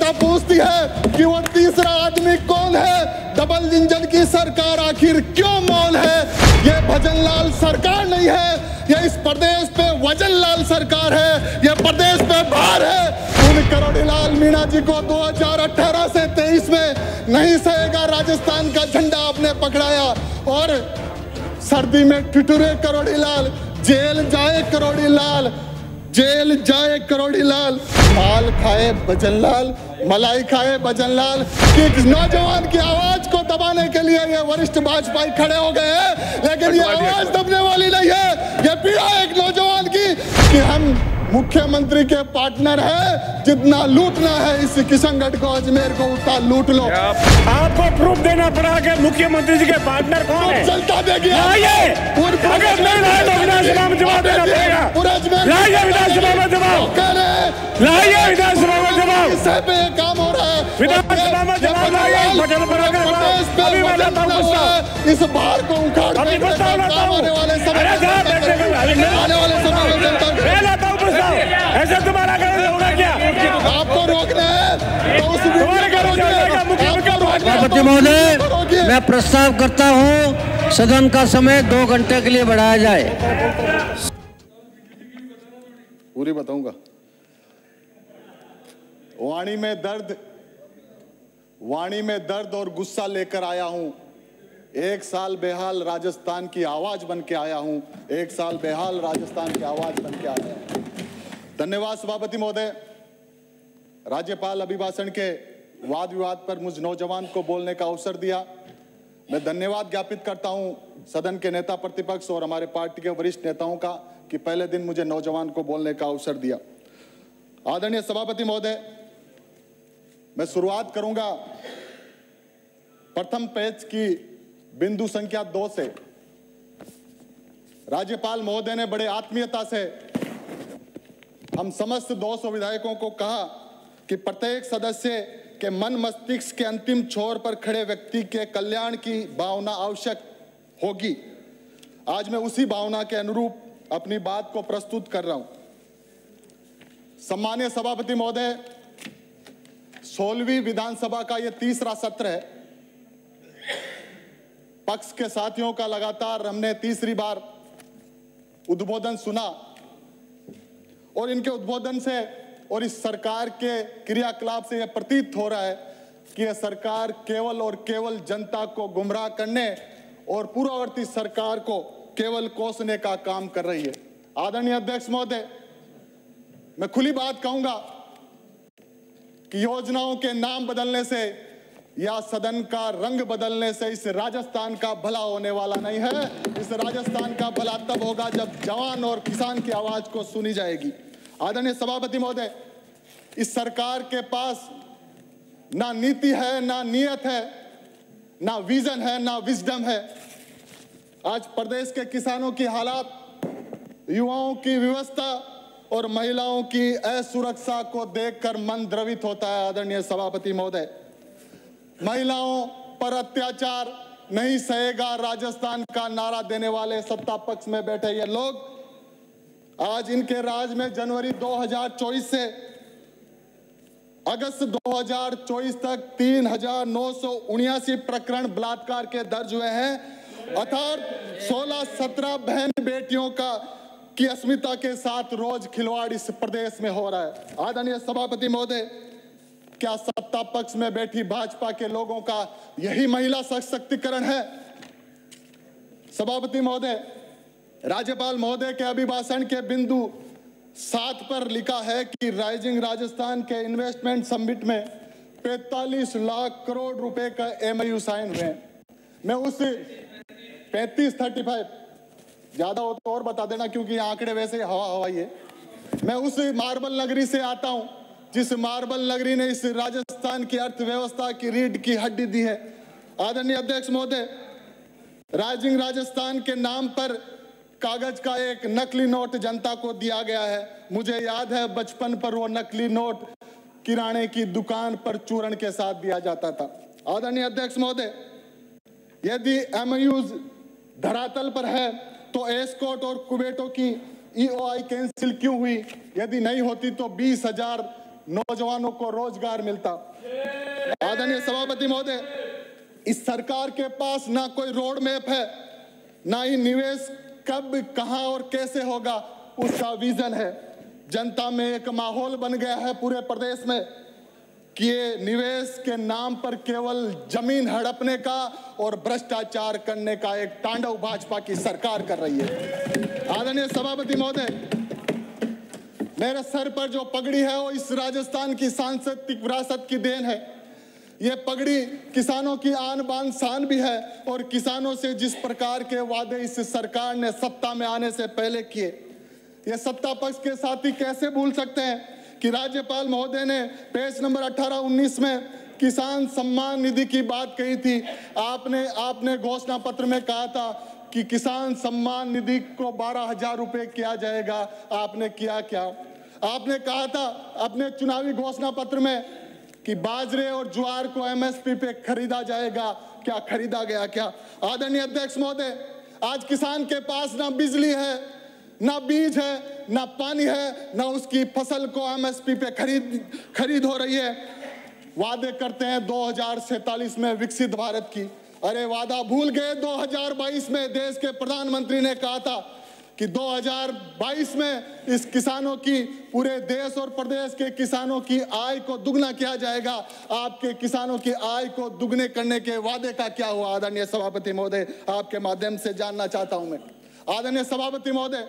जनता पूछती है कि वो तीसरा आदमी कौन है? डबल इंजन की सरकार आखिर क्यों मौन है? ये भजनलाल सरकार नहीं है, ये इस प्रदेश पे वजनलाल सरकार है, ये प्रदेश पे भार है। उन करोड़ीलाल मीणा जी को 2018 से 23 में नहीं सहेगा राजस्थान का झंडा आपने पकड़ाया, और सर्दी में ठिठुरे करोड़ीलाल, जेल जाए करोड़ीलाल, जेल जाए करोड़ीलाल। माल खाए भजनलाल, मलाई खाए भजनलाल। कि नौजवान की आवाज को दबाने के लिए ये वरिष्ठ भाजपाई खड़े हो गए हैं, लेकिन ये आवाज दबने वाली नहीं है। ये पीड़ा एक नौजवान की कि हम मुख्यमंत्री के पार्टनर है, जितना लूटना है इस किशनगढ़ को, अजमेर को, उतना लूट लो। आपको प्रूफ देना पड़ा कि मुख्यमंत्री जी के पार्टनर कौन है? चलता देगी अगर नहीं लाए तो विधानसभा में जवाब देना पड़ेगा। लाइए विधानसभा में जवाब, लाइए विधानसभा में जवाब। इससे पे काम हो रहा है, विधानसभा में जवाब लाइए। अभी मैं लाता हूँ गुस्सा, इस बार को उखाड़ के अभी गुस्सा लाता हूँ। आने वाले समय में मैं लाता हूँ गुस्सा। ऐसे तुम्हारा करना होगा क्या? आपको रोकना है तो उस सभापति महोदय, मैं प्रस्ताव करता हूं सदन का समय 2 घंटे के लिए बढ़ाया जाए। पूरी बताऊंगा। वाणी में दर्द और गुस्सा लेकर आया हूं। 1 साल बेहाल राजस्थान की आवाज बन के आया हूं। 1 साल बेहाल राजस्थान की आवाज बन के आया हूं। धन्यवाद सभापति महोदय। राज्यपाल अभिभाषण के वाद विवाद पर मुझ नौजवान को बोलने का अवसर दिया। मैं धन्यवाद ज्ञापित करता हूं सदन के नेता प्रतिपक्ष और हमारे पार्टी के वरिष्ठ नेताओं का कि पहले दिन मुझे नौजवान को बोलने का अवसर दिया। आदरणीय सभापति महोदय, मैं शुरुआत करूंगा प्रथम पेज की बिंदु संख्या 2 से। राज्यपाल महोदय ने बड़े आत्मीयता से हम समस्त 200 विधायकों को कहा कि प्रत्येक सदस्य के मन मस्तिष्क के अंतिम छोर पर खड़े व्यक्ति के कल्याण की भावना आवश्यक होगी। आज मैं उसी भावना के अनुरूप अपनी बात को प्रस्तुत कर रहा हूं। सम्मानीय सभापति महोदय, 16वीं विधानसभा का यह तीसरा सत्र है। पक्ष के साथियों का लगातार हमने तीसरी बार उद्बोधन सुना, और इनके उद्बोधन से और इस सरकार के क्रियाकलाप से यह प्रतीत हो रहा है कि यह सरकार केवल और केवल जनता को गुमराह करने और पूर्ववर्ती सरकार को केवल कोसने का काम कर रही है। आदरणीय अध्यक्ष महोदय, मैं खुली बात कहूंगा कि योजनाओं के नाम बदलने से या सदन का रंग बदलने से इस राजस्थान का भला होने वाला नहीं है। इस राजस्थान का भला तब होगा जब जवान और किसान की आवाज को सुनी जाएगी। आदरणीय सभापति महोदय, इस सरकार के पास ना नीति है, ना नियत है, ना विजन है, ना विजडम है। आज प्रदेश के किसानों की हालात, युवाओं की व्यवस्था और महिलाओं की असुरक्षा को देखकर मन द्रवित होता है। आदरणीय सभापति महोदय, महिलाओं पर अत्याचार नहीं सहेगा राजस्थान का नारा देने वाले सत्ता पक्ष में बैठे ये लोग आज इनके राज में जनवरी 2024 से अगस्त 2024 तक 3979 प्रकरण बलात्कार के दर्ज हुए हैं। अर्थात 16-17 बहन बेटियों की अस्मिता के साथ रोज खिलवाड़ इस प्रदेश में हो रहा है। आदरणीय सभापति महोदय, क्या सत्ता पक्ष में बैठी भाजपा के लोगों का यही महिला सशक्तिकरण है? सभापति महोदय, राज्यपाल महोदय के अभिभाषण के बिंदु 7 पर लिखा है कि राइजिंग राजस्थान के इन्वेस्टमेंट समिट में 45 लाख करोड़ रुपए का MOU साइन हुए हैं। मैं उस 35 ज्यादा हो तो और बता देना, क्योंकि आंकड़े वैसे हवा ही है। मैं उस मार्बल नगरी से आता हूं जिस मार्बल नगरी ने इस राजस्थान की अर्थव्यवस्था की रीढ़ की हड्डी दी है। आदरणीय अध्यक्ष महोदय, राइजिंग राजस्थान के नाम पर कागज का एक नकली नोट जनता को दिया गया है। मुझे याद है बचपन पर वो नकली नोट किराने की दुकान पर चूर्ण के साथ दिया जाता था। आदरणीय अध्यक्ष महोदय, यदि MOUs धरातल पर है तो एस्कॉट और कुबेटो की EOI कैंसिल क्यों हुई? यदि नहीं होती तो 20,000 नौजवानों को रोजगार मिलता। आदरणीय सभापति महोदय, इस सरकार के पास ना कोई रोड मैप है, ना ही निवेश कब, कहां और कैसे होगा उसका विजन है। जनता में एक माहौल बन गया है पूरे प्रदेश में कि ये निवेश के नाम पर केवल जमीन हड़पने का और भ्रष्टाचार करने का एक तांडव भाजपा की सरकार कर रही है। आदरणीय सभापति महोदय, मेरे सर पर जो पगड़ी है वो इस राजस्थान की सांस्कृतिक विरासत की देन है। ये पगड़ी किसानों की आन बान शान भी है और किसानों से जिस प्रकार के वादे इस सरकार ने सत्ता में आने से पहले किए, ये सत्ता पक्ष के साथी कैसे भूल सकते हैं कि राज्यपाल महोदय ने पेज नंबर 18-19 में किसान सम्मान निधि की बात कही थी। आपने घोषणा पत्र में कहा था कि किसान सम्मान निधि को 12,000 रुपए किया जाएगा। आपने किया क्या? आपने कहा था अपने चुनावी घोषणा पत्र में कि बाजरे और ज्वार को एमएसपी पे खरीदा जाएगा। क्या खरीदा गया? क्या? आदरणीय अध्यक्ष महोदय, आज किसान के पास ना बिजली है, ना बीज है, ना पानी है, ना उसकी फसल को एमएसपी पे खरीद हो रही है। वादे करते हैं 2047 में विकसित भारत की। अरे वादा भूल गए। 2022 में देश के प्रधानमंत्री ने कहा था कि 2022 में इस किसानों की, पूरे देश और प्रदेश के किसानों की आय को दुगना किया जाएगा। आपके किसानों की आय को दुगने करने के वादे का क्या हुआ? आदरणीय सभापति महोदय, आपके माध्यम से जानना चाहता हूं मैं। आदरणीय सभापति महोदय,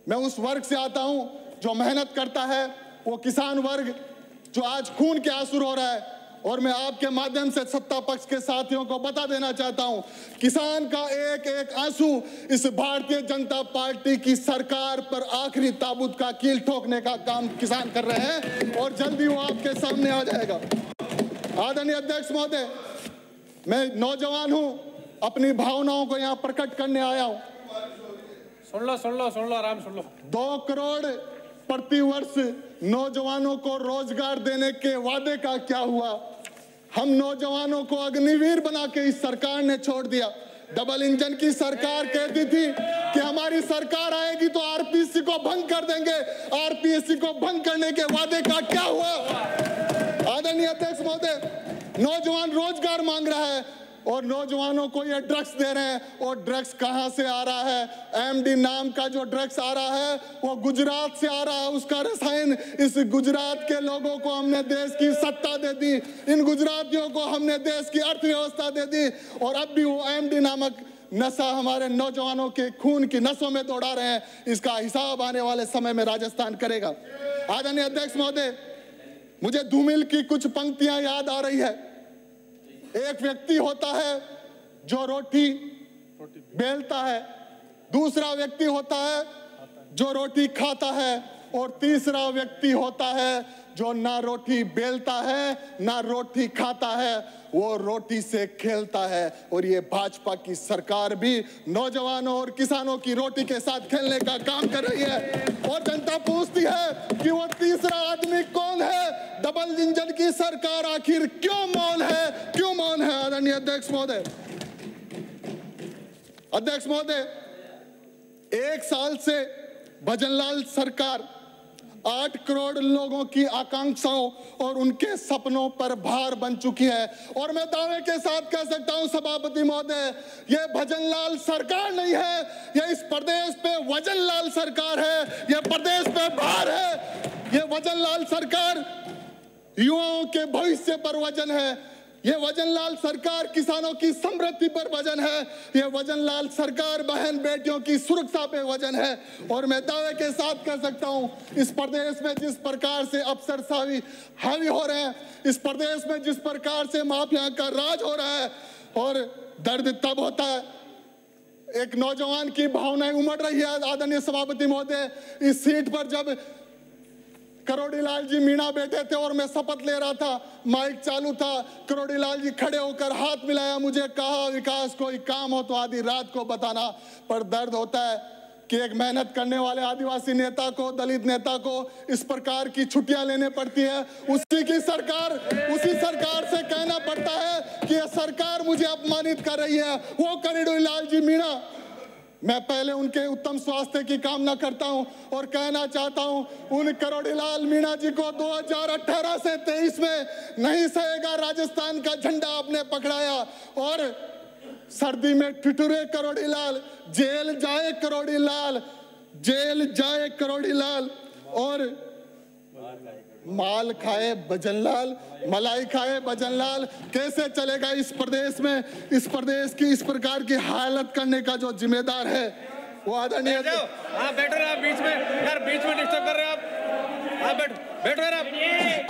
मैं उस वर्ग से आता हूं जो मेहनत करता है, वो किसान वर्ग जो आज खून के आंसू रो रहा है। और मैं आपके माध्यम से सत्ता पक्ष के साथियों को बता देना चाहता हूं, किसान का एक एक आंसू इस भारतीय जनता पार्टी की सरकार पर आखिरी ताबूत का कील ठोकने का काम किसान कर रहे हैं और जल्दी वो आपके सामने आ जाएगा। आदरणीय अध्यक्ष महोदय, मैं नौजवान हूं, अपनी भावनाओं को यहां प्रकट करने आया हूं। सुन लो आराम सुन लो। 2 करोड़ प्रति वर्ष नौजवानों को रोजगार देने के वादे का क्या हुआ? हम नौजवानों को अग्निवीर बना के इस सरकार ने छोड़ दिया। डबल इंजन की सरकार कहती थी कि हमारी सरकार आएगी तो आरपीएससी को भंग कर देंगे। आरपीएससी को भंग करने के वादे का क्या हुआ? आदरणीय अध्यक्ष महोदय, नौजवान रोजगार मांग रहा है और नौजवानों को ये ड्रग्स दे रहे हैं। और ड्रग्स कहां से आ रहा है? एमडी नाम का जो ड्रग्स आ रहा है वो गुजरात से आ रहा है। उसका रसायन, इस गुजरात के लोगों को हमने देश की सत्ता दे दी, इन गुजरातियों को हमने देश की अर्थव्यवस्था दे दी और अब भी वो एमडी नामक नशा हमारे नौजवानों के खून की नसों में दौड़ा रहे हैं। इसका हिसाब आने वाले समय में राजस्थान करेगा। आदरणीय अध्यक्ष महोदय, मुझे धूमिल की कुछ पंक्तियां याद आ रही है। एक व्यक्ति होता है जो रोटी बेलता है, दूसरा व्यक्ति होता है जो रोटी खाता है और तीसरा व्यक्ति होता है जो ना रोटी बेलता है ना रोटी खाता है, वो रोटी से खेलता है। और ये भाजपा की सरकार भी नौजवानों और किसानों की रोटी के साथ खेलने का काम कर रही है। और जनता पूछती है कि वो तीसरा आदमी कौन है? डबल इंजन की सरकार आखिर क्यों मौन है? क्यों मौन है? आदरणीय अध्यक्ष महोदय, अध्यक्ष महोदय, 1 साल से भजनलाल सरकार 8 करोड़ लोगों की आकांक्षाओं और उनके सपनों पर भार बन चुकी है। और मैं दावे के साथ कह सकता हूं सभापति महोदय, ये भजनलाल सरकार नहीं है, ये इस प्रदेश पे वजनलाल सरकार है। ये प्रदेश पे भार है। ये वजनलाल सरकार युवाओं के भविष्य पर वजन है। ये वजनलाल सरकार किसानों की समृद्धि पर वजन है। ये वजनलाल सरकार बहन बेटियों की सुरक्षा पे वजन है। और मैं दावे के साथ कह सकता हूं, इस प्रदेश में जिस प्रकार से अफसरशाही हावी हो रहे हैं, इस प्रदेश में जिस प्रकार से माफिया का राज हो रहा है, और दर्द तब होता है, एक नौजवान की भावनाएं उमड़ रही है। आदरणीय सभापति महोदय, इस सीट पर जब करोड़ीलाल जी मीणा बैठे थे और मैं शपथ ले रहा था, माइक चालू था, करोड़ीलाल जी खड़े होकर हाथ मिलाया, मुझे कहा विकास कोई काम हो तो आधी रात को बताना। पर दर्द होता है कि एक मेहनत करने वाले आदिवासी नेता को, दलित नेता को इस प्रकार की छुट्टियां लेने पड़ती है। उसी सरकार से कहना पड़ता है कि यह सरकार मुझे अपमानित कर रही है। वो करोड़ीलाल जी मीणा मैं पहले उनके उत्तम स्वास्थ्य की कामना करता हूं और कहना चाहता हूं, उन करोड़ीलाल मीणा जी को 2018 से 23 में नहीं सहेगा। राजस्थान का झंडा आपने पकड़ाया और सर्दी में ठिठुरे करोड़ीलाल, जेल जाए करोड़ीलाल, जेल जाए करोड़ीलाल, और माल खाए भजनलाल, मलाई खाए भजनलाल। कैसे चलेगा इस प्रदेश में? इस प्रदेश की इस प्रकार की हालत करने का जो जिम्मेदार है वो आदरणीय। हाँ बैठो ना, बीच में यार, बीच में डिस्टर्ब कर रहे हो आप। हाँ बैठो यार आप।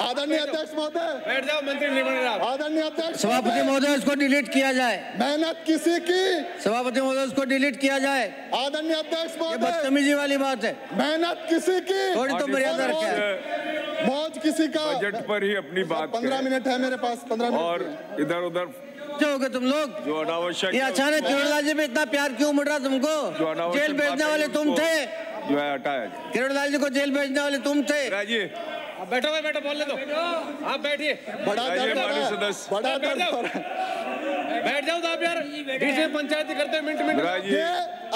आदरणीय अध्यक्ष महोदय बैठ जाओ, मंत्री नहीं बन रहे आप। आदरणीय अध्यक्ष सभापति महोदय, इसको डिलीट किया जाए। मेहनत किसी की, सभापति महोदय, इसको डिलीट किया जाए। आदरणीय अध्यक्ष ये महोदय, बदतमीजी वाली बात है। मेहनत किसी की, थोड़ी तो मर्यादा रखें। मौज किसी का। बजट पर ही अपनी बात 15 मिनट है मेरे पास, 15 मिनट। और इधर उधर जो हो गए तुम लोग, जो अनावश्यक, ये अचानक किरणलाल जी में इतना प्यार क्यों उमड़ रहा तुमको? जेल भेजने वाले तुम थे, जो है हटाया। किरणलाल जी को जेल भेजने वाले तुम थे। राजीव बैठो भाई, बैठो, बोलने दो। आप बैठिए। बड़ा दर्द हो रहा है, बड़ा दर्द हो रहा है। बैठ जाओ आप यार, बीच में पंचायती करते मिनट। ये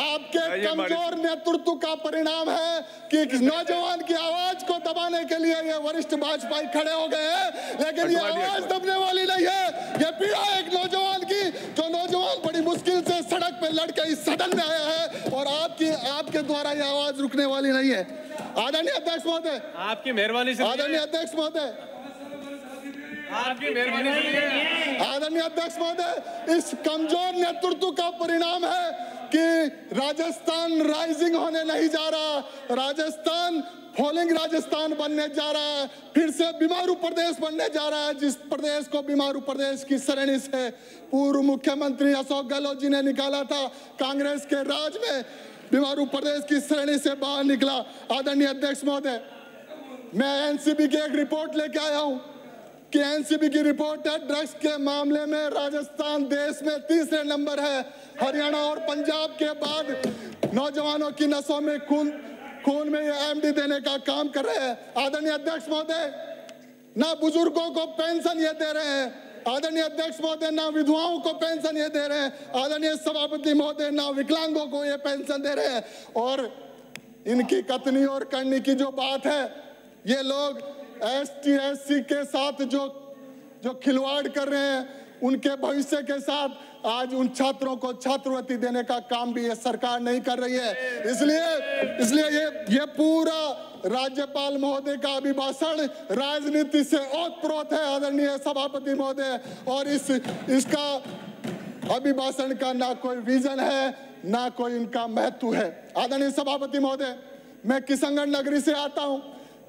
आपके कमजोर नेतृत्व का परिणाम है कि नौजवान की आवाज को दबाने के लिए ये वरिष्ठ भाजपाई खड़े हो गए हैं, लेकिन ये आवाज दबने वाली नहीं है। ये पीड़ा एक नौजवान की, जो नौजवान बड़ी मुश्किल से सड़क पे लड़के इस सदन में आया है, और आपके द्वारा ये आवाज रुकने वाली नहीं है। आदरणीय अध्यक्ष महोदय, आपकी मेहरबानी से, आदरणीय अध्यक्ष महोदय, आपकी मेहरबानी से, आदरणीय अध्यक्ष महोदय, इस कमजोर नेतृत्व का परिणाम है कि राजस्थान राइजिंग होने नहीं जा रहा, राजस्थान फॉलिंग राजस्थान बनने जा रहा है, फिर से बीमारू प्रदेश बनने जा रहा है, जिस प्रदेश को बीमारू प्रदेश की श्रेणी से पूर्व मुख्यमंत्री अशोक गहलोत जी ने निकाला था। कांग्रेस के राज में बीमारू प्रदेश की श्रेणी से बाहर निकला। आदरणीय अध्यक्ष महोदय, मैं एनसीबी की एक रिपोर्ट लेके आया हूं कि एनसीबी की रिपोर्ट है, ड्रग्स के मामले में राजस्थान देश में तीसरे नंबर है। हरियाणा और पंजाब के बाद नौजवानों की नसों में खून में ये एमडी देने का काम कर रहे हैं। आदरणीय अध्यक्ष महोदय, ना बुजुर्गों को पेंशन ये दे रहे हैं, आदरणीय अध्यक्ष महोदय, ना विधवाओं को पेंशन ये दे रहे हैं, आदरणीय सभापति महोदय, ना विकलांगों को ये पेंशन दे रहे हैं। और इनकी कथनी और करनी की जो बात है, ये लोग एसटी एससी के साथ जो खिलवाड़ कर रहे हैं, उनके भविष्य के साथ आज उन छात्रों को छात्रवृत्ति देने का काम भी ये सरकार नहीं कर रही है। इसलिए ये पूरा राज्यपाल महोदय का अभिभाषण राजनीति से ओतप्रोत है, आदरणीय सभापति महोदय, और इसका अभिभाषण का ना कोई विजन है, ना कोई इनका महत्व है। आदरणीय सभापति महोदय, मैं किशनगढ़ नगरी से आता हूं।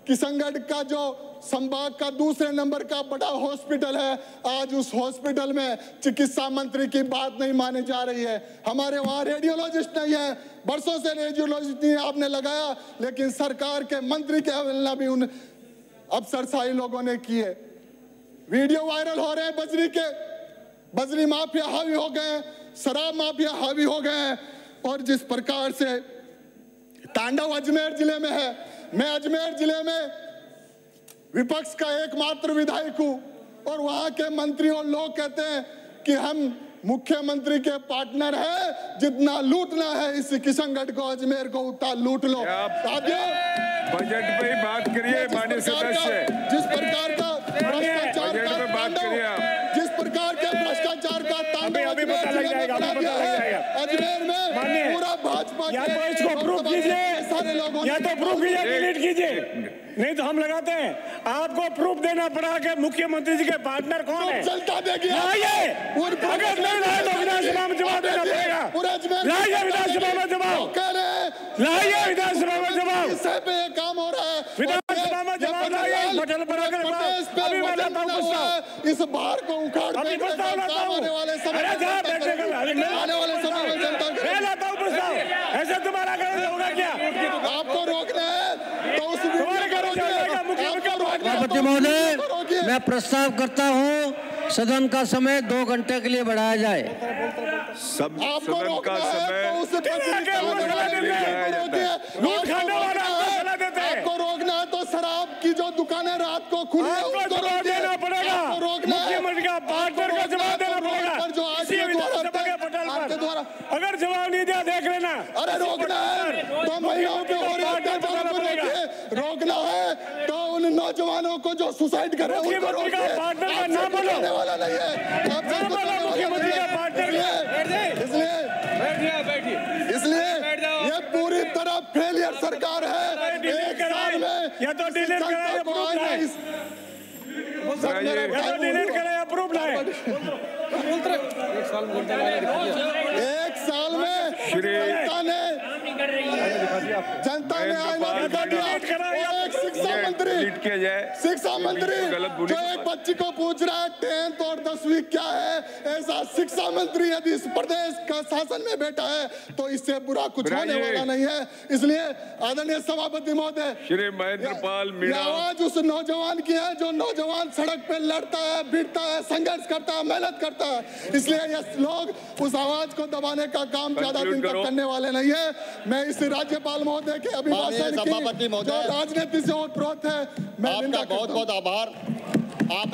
किशनगढ़ का जो संभाग का दूसरे नंबर का बड़ा हॉस्पिटल है, आज उस हॉस्पिटल में चिकित्सा मंत्री की बात नहीं मानी जा रही है। हमारे वहाँ रेडियोलॉजिस्ट नहीं है, बरसों से रेडियोलॉजिस्ट नहीं आपने लगाया, लेकिन सरकार के मंत्री की अवहेलना भी उन अफसरशाही लोगों ने की है। वीडियो वायरल हो रहे हैं बजरी के, बजरी माफिया हावी हो गए, शराब माफिया हावी हो गए, और जिस प्रकार से तांडव अजमेर जिले में है। मैं अजमेर जिले में विपक्ष का एकमात्र विधायक हूं, और वहां के मंत्री और लोग कहते हैं कि हम मुख्यमंत्री के पार्टनर हैं, जितना लूटना है इस किशनगढ़ को, अजमेर को, उतना लूट लो। बजट पे ही बात करिए माननीय सदस्य। जिस प्रकार का भ्रष्टाचार जिस प्रकार के भ्रष्टाचार का तांडव अजमेर में पूरा भाजपा, या तो इसको प्रूफ कीजिए, सारे लोगों, या तो प्रूफ कीजिए, डिलीट कीजिए, नहीं तो हम लगाते हैं। आपको प्रूफ देना पड़ा कि मुख्यमंत्री जी के पार्टनर कौन है। चलता देखिए, अगर नहीं लाए तो विधानसभा में जवाब देना पड़ेगा। लाइए विधानसभा में जवाब, लाइए विधानसभा में जवाब, पे काम हो रहा है विधानसभा में जवाब लाइए। पटल पर अगर अभी मैं लाता हूँ प्रस्ताव, इस बार को उखाड़ अभी प्रस्ताव लाता हूँ, आने वाले समय में जनता मैं लाता हूँ प्रस्ताव। ऐसे तुम्हारा करना होगा क्या? आपको रोकना है तो उस सभापति महोदय, मैं प्रस्ताव करता हूं सदन का समय 2 घंटे के लिए बढ़ाया जाए। सदन का समय आपको रोकना है तो शराब की जो दुकानें रात को खुली है उसको रोक देना पड़ेगा। मुख्यमंत्री का पार्टनर का जवाब देना पड़ेगा। जो आज अगर जवाब नहीं दिया देख लेना। रोकना है तो महिलाओं के हो रहे अत्याचार को रोकना है तो उन नौजवानों को जो सुसाइड कर रहे हैं उनको रोकिए। आपसे वाला नहीं है, आपसे इसलिए ये पूरी तरह फेलियर सरकार है। एक साल में या तो डिलीट कराए अप्रूव लाए, एक साल में जनता ने आईना दिखा दिया। एक शिक्षा मंत्री जो एक बच्ची को पूछ रहा है 10th और 10वीं क्या है, ऐसा शिक्षा मंत्री यदि इस प्रदेश का शासन में बैठा है तो इससे बुरा कुछ होने वाला नहीं है। इसलिए आदरणीय सभापति महोदय, श्री महेंद्र पाल मीणा, आवाज उस नौजवान की है जो नौजवान सड़क पे लड़ता है, भिड़ता है, संघर्ष करता है, मेहनत करता है। इसलिए ये लोग उस आवाज को दबाने का काम ज्यादा दिन तक करने वाले नहीं है। मैं इस राज्यपाल महोदय के अभिभाषण की जो राजनीति से ओतप्रोत है, मैं आपका बहुत बहुत आभार। आप